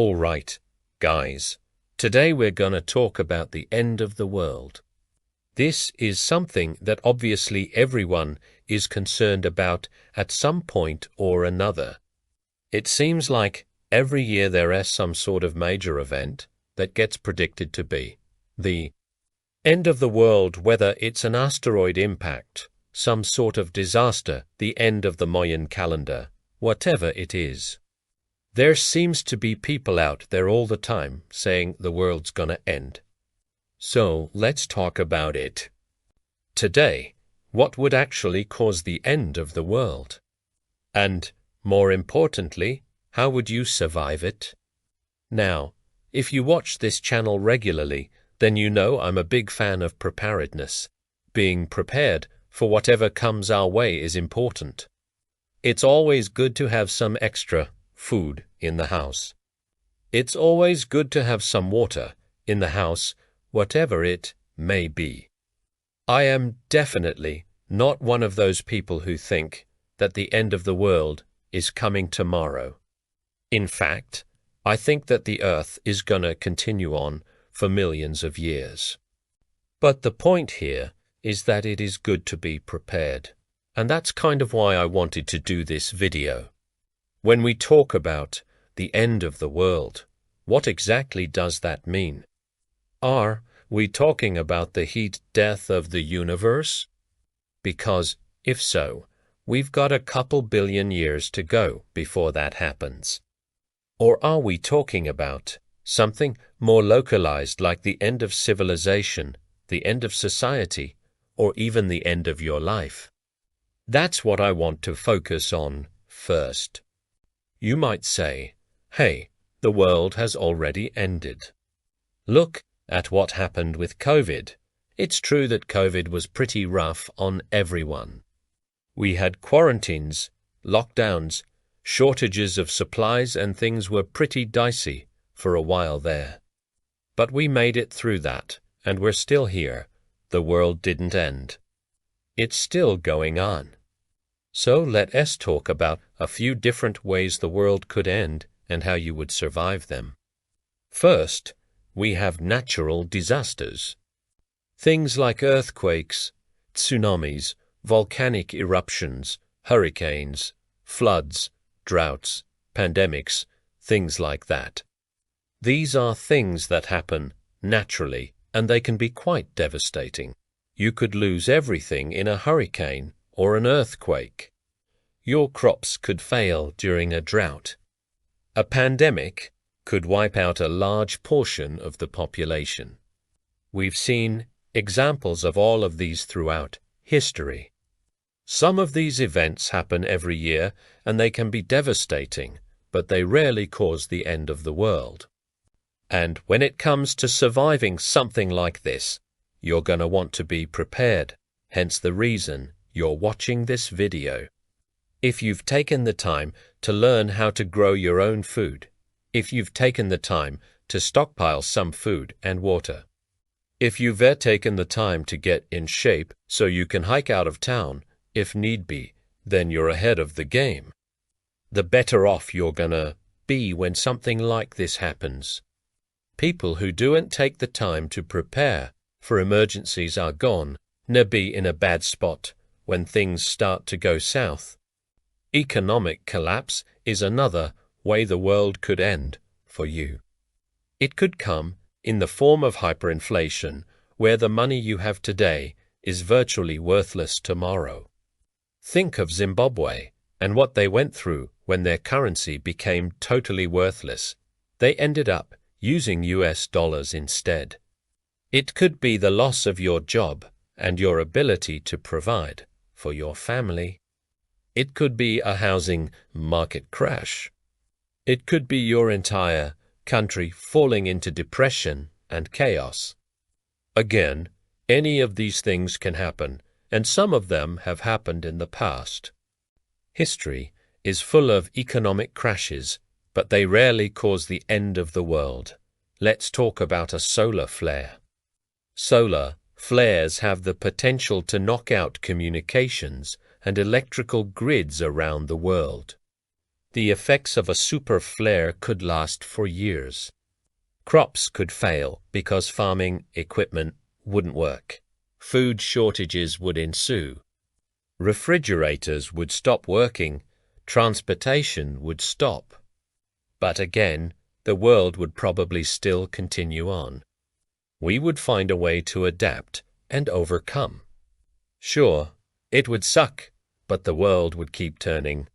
All right, guys, today we're gonna talk about the end of the world. This is something that obviously everyone is concerned about at some point or another. It seems like every year there is some sort of major event that gets predicted to be the end of the world, whether it's an asteroid impact, some sort of disaster, the end of the Mayan calendar, whatever it is. There seems to be people out there all the time saying the world's gonna end. So let's talk about it. Today, what would actually cause the end of the world? And, more importantly, how would you survive it? Now, if you watch this channel regularly, then you know I'm a big fan of preparedness. Being prepared for whatever comes our way is important. It's always good to have some extra food in the house. It's always good to have some water in the house, whatever it may be. I am definitely not one of those people who think that the end of the world is coming tomorrow. In fact, I think that the Earth is gonna continue on for millions of years. But the point here is that it is good to be prepared, and that's kind of why I wanted to do this video. When we talk about the end of the world, what exactly does that mean? Are we talking about the heat death of the universe? Because, if so, we've got a couple billion years to go before that happens. Or are we talking about something more localized, like the end of civilization, the end of society, or even the end of your life? That's what I want to focus on first. You might say, hey, the world has already ended. Look at what happened with COVID. It's true that COVID was pretty rough on everyone. We had quarantines, lockdowns, shortages of supplies, and things were pretty dicey for a while there. But we made it through that, and we're still here. The world didn't end. It's still going on. So let us talk about a few different ways the world could end and how you would survive them. First, we have natural disasters. Things like earthquakes, tsunamis, volcanic eruptions, hurricanes, floods, droughts, pandemics, things like that. These are things that happen naturally, and they can be quite devastating. You could lose everything in a hurricane or an earthquake. Your crops could fail during a drought. A pandemic could wipe out a large portion of the population. We've seen examples of all of these throughout history. Some of these events happen every year, and they can be devastating, but they rarely cause the end of the world. And when it comes to surviving something like this, you're going to want to be prepared, hence the reason you're watching this video. If you've taken the time to learn how to grow your own food, if you've taken the time to stockpile some food and water, if you've taken the time to get in shape so you can hike out of town if need be, then you're ahead of the game. The better off you're gonna be when something like this happens. People who don't take the time to prepare for emergencies are gonna be in a bad spot when things start to go south. Economic collapse is another way the world could end for you. It could come in the form of hyperinflation, where the money you have today is virtually worthless tomorrow. Think of Zimbabwe and what they went through when their currency became totally worthless. They ended up using US dollars instead. It could be the loss of your job and your ability to provide for your family. It could be a housing market crash. It could be your entire country falling into depression and chaos. Again, any of these things can happen, and some of them have happened in the past. History is full of economic crashes, but they rarely cause the end of the world. Let's talk about a solar flare. Solar flares have the potential to knock out communications and electrical grids around the world. The effects of a super flare could last for years. Crops could fail because farming equipment wouldn't work. Food shortages would ensue. Refrigerators would stop working. Transportation would stop. But again, the world would probably still continue on. We would find a way to adapt and overcome. Sure, it would suck, but the world would keep turning.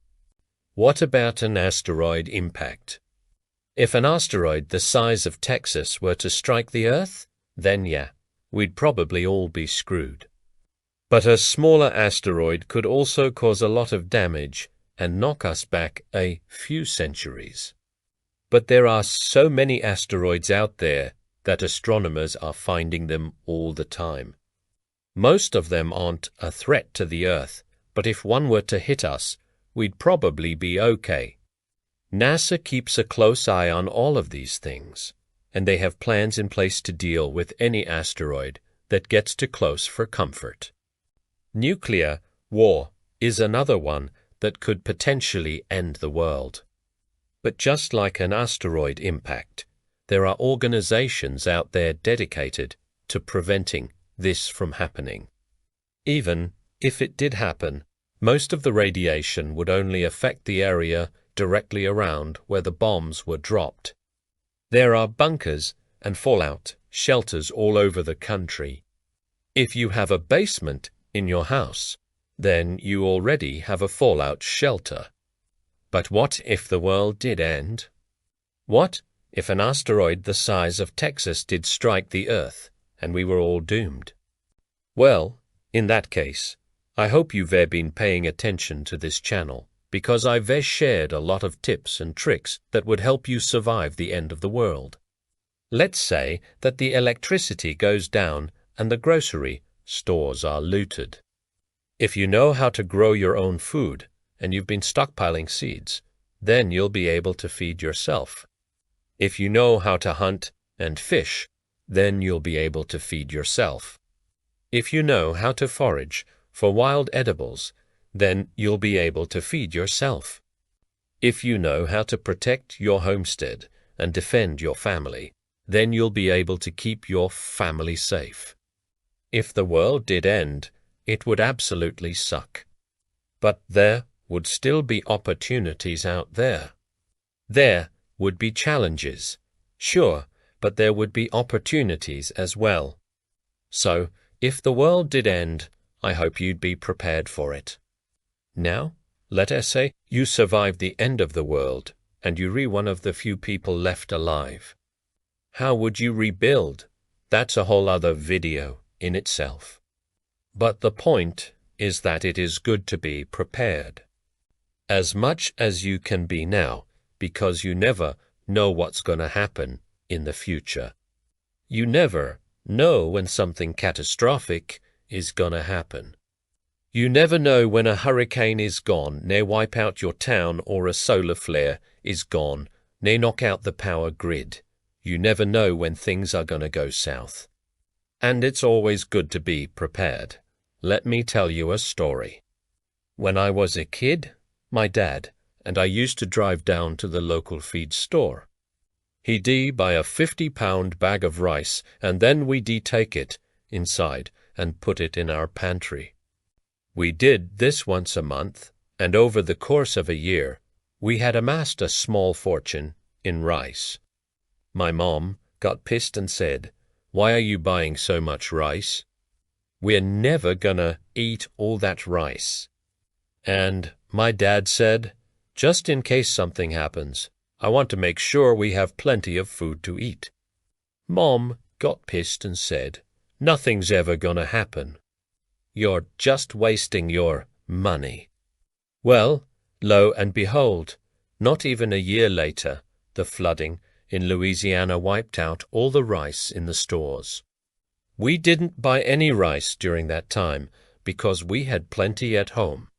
What about an asteroid impact? If an asteroid the size of Texas were to strike the Earth, then yeah, we'd probably all be screwed. But a smaller asteroid could also cause a lot of damage and knock us back a few centuries. But there are so many asteroids out there that astronomers are finding them all the time. Most of them aren't a threat to the Earth, but if one were to hit us, we'd probably be okay. NASA keeps a close eye on all of these things, and they have plans in place to deal with any asteroid that gets too close for comfort. Nuclear war is another one that could potentially end the world. But just like an asteroid impact, there are organizations out there dedicated to preventing this from happening. Even if it did happen, most of the radiation would only affect the area directly around where the bombs were dropped. There are bunkers and fallout shelters all over the country. If you have a basement in your house, then you already have a fallout shelter. But what if the world did end? What if an asteroid the size of Texas did strike the Earth and we were all doomed? Well, in that case, I hope you've been paying attention to this channel, because I've shared a lot of tips and tricks that would help you survive the end of the world. Let's say that the electricity goes down and the grocery stores are looted. If you know how to grow your own food and you've been stockpiling seeds, then you'll be able to feed yourself. If you know how to hunt and fish, then you'll be able to feed yourself. If you know how to forage for wild edibles, then you'll be able to feed yourself. If you know how to protect your homestead and defend your family, then you'll be able to keep your family safe. If the world did end, it would absolutely suck. But there would still be opportunities out there. There would be challenges, sure, but there would be opportunities as well. So, if the world did end, I hope you'd be prepared for it. Now, let us say you survived the end of the world and you're one of the few people left alive. How would you rebuild? That's a whole other video in itself. But the point is that it is good to be prepared. As much as you can be now, because you never know what's going to happen in the future. You never know when something catastrophic is going to happen. You never know when a hurricane is gone, nay wipe out your town, or a solar flare is gone, nay knock out the power grid. You never know when things are going to go south. And it's always good to be prepared. Let me tell you a story. When I was a kid, my dad and I used to drive down to the local feed store. He'd buy a 50-pound bag of rice, and then we'd take it inside and put it in our pantry. We did this once a month, and over the course of a year, we had amassed a small fortune in rice. My mom got pissed and said, "Why are you buying so much rice? We're never gonna eat all that rice." And my dad said, "Just in case something happens, I want to make sure we have plenty of food to eat." Mom got pissed and said, "Nothing's ever gonna happen. You're just wasting your money." Well, lo and behold, not even a year later, the flooding in Louisiana wiped out all the rice in the stores. We didn't buy any rice during that time because we had plenty at home.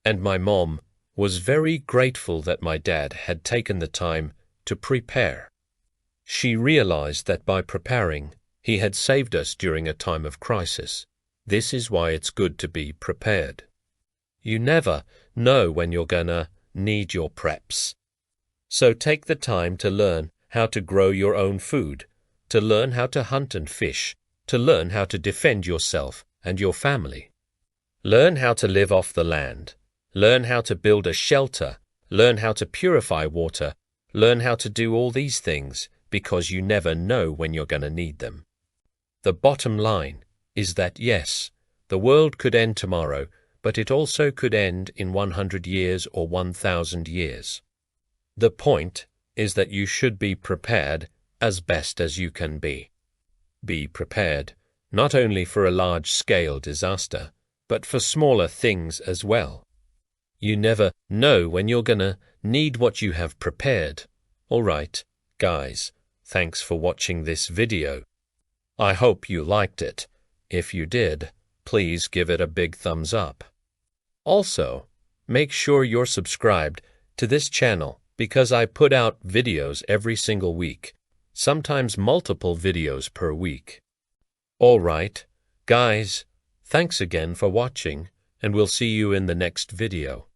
And my mom was very grateful that my dad had taken the time to prepare. She realized that by preparing, he had saved us during a time of crisis. This is why it's good to be prepared. You never know when you're gonna need your preps. So take the time to learn how to grow your own food, to learn how to hunt and fish, to learn how to defend yourself and your family. Learn how to live off the land. Learn how to build a shelter. Learn how to purify water. Learn how to do all these things because you never know when you're going to need them. The bottom line is that yes, the world could end tomorrow, but it also could end in 100 years or 1,000 years. The point is that you should be prepared as best as you can be. Be prepared not only for a large-scale disaster, but for smaller things as well. You never know when you're gonna need what you have prepared. All right, guys, thanks for watching this video. I hope you liked it. If you did, please give it a big thumbs up. Also, make sure you're subscribed to this channel because I put out videos every single week, sometimes multiple videos per week. All right, guys, thanks again for watching, and we'll see you in the next video.